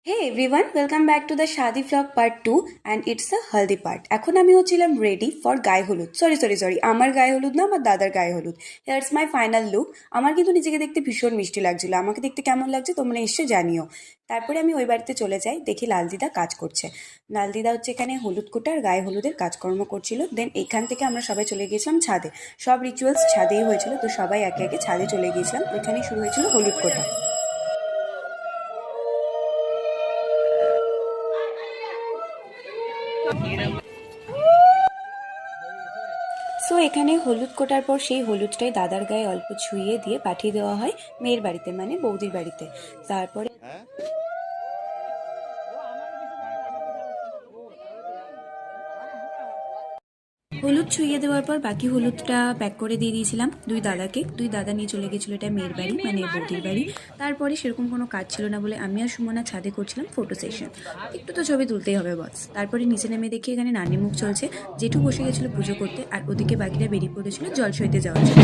Hey everyone, welcome back to the shaadi vlog part 2 and it's a haldi part. এখন আমি হচ্ছিলাম ready for গায়ে হলুদ। সরি, আমার গায়ে হলুদ না, আমার দাদার গায়ে হলুদ। Here's my final look. আমার কিন্তু নিজেকে দেখতে ভীষণ মিষ্টি লাগছিল। আমাকে দেখতে কেমন লাগছে তোমরা এসে জানিও। তারপরে আমি ওই বাড়িতে চলে যাই, দেখি লালদিদা কাজ করছে। লালদিদা হচ্ছে এখানে হলুদ কোটা আর গায়ে হলুদের কাজকর্ম করছিল। দেন এখান থেকে আমরা সবাই চলে গিয়েছিলাম ছাদে। সব রিচুয়ালস ছাদেই হয়েছিল, তো সবাই একে একে ছাদে চলে গিয়েছিলাম। ওইখানেই শুরু হয়েছিল হলুদ কোটা। সো এখানে হলুদ কোটার পর সেই হলুদটাই দাদার গায়ে অল্প ছুঁয়ে দিয়ে পাঠিয়ে দেওয়া হয় মেয়ের বাড়িতে, মানে বৌদির বাড়িতে। তারপরে হলুদ ছুঁয়ে দেওয়ার পর বাকি হলুদটা প্যাক করে দিয়ে দিয়েছিলাম দুই দাদাকে। দুই দাদা নিয়ে চলে গেছিলো এটা মেয়ের বাড়ি, মানে বৌদির বাড়ি। তারপরে সেরকম কোনো কাজ ছিল না বলে আমি আর সুমনা ছাদে করছিলাম ফটো সেশন। একটু তো ছবি তুলতেই হবে বস। তারপরে নিচে নেমে দেখি এখানে নানি মুখ চলছে। জেঠু বসে গেছিলো পুজো করতে, আর ওদিকে বাকিরা বেরিয়ে পড়েছিল জল সইতে যাওয়ার জন্য।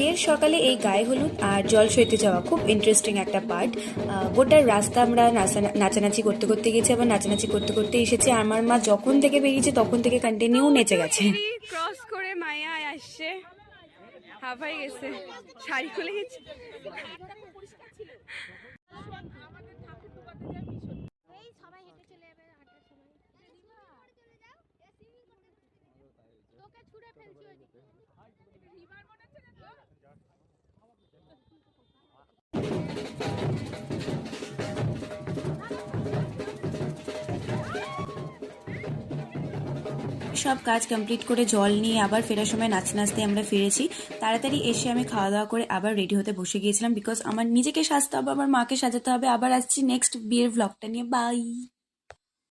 এর সকালে এই গায়ে হলুদ আর জল সইতে যাওয়া খুব ইন্টারেস্টিং একটা পার্ট। গোটা রাস্তা আমরা নাচানাচি করতে করতে গেছি, আবার নাচানাচি করতে করতে এসেছি। আমার মা যখন থেকে বেরিয়েছে তখন থেকে কন্টিনিউ নেচে গেছে। ক্রস করে মায়া আসছে, হাফাই গেছে, শাড়ি খুলে গেছে। সব কাজ কমপ্লিট করে জল নিয়ে আবার ফেরার সময় নাচতে নাচতে আমরা ফিরেছি। তাড়াতাড়ি এসে আমি খাওয়া দাওয়া করে আবার রেডি হতে বসে গিয়েছিলাম, বিকজ আমার নিজেকে সাজতে হবে, আমার মাকে সাজাতে হবে। আবার আসছি নেক্সট বিয়ের ভ্লগটা নিয়ে। বাই।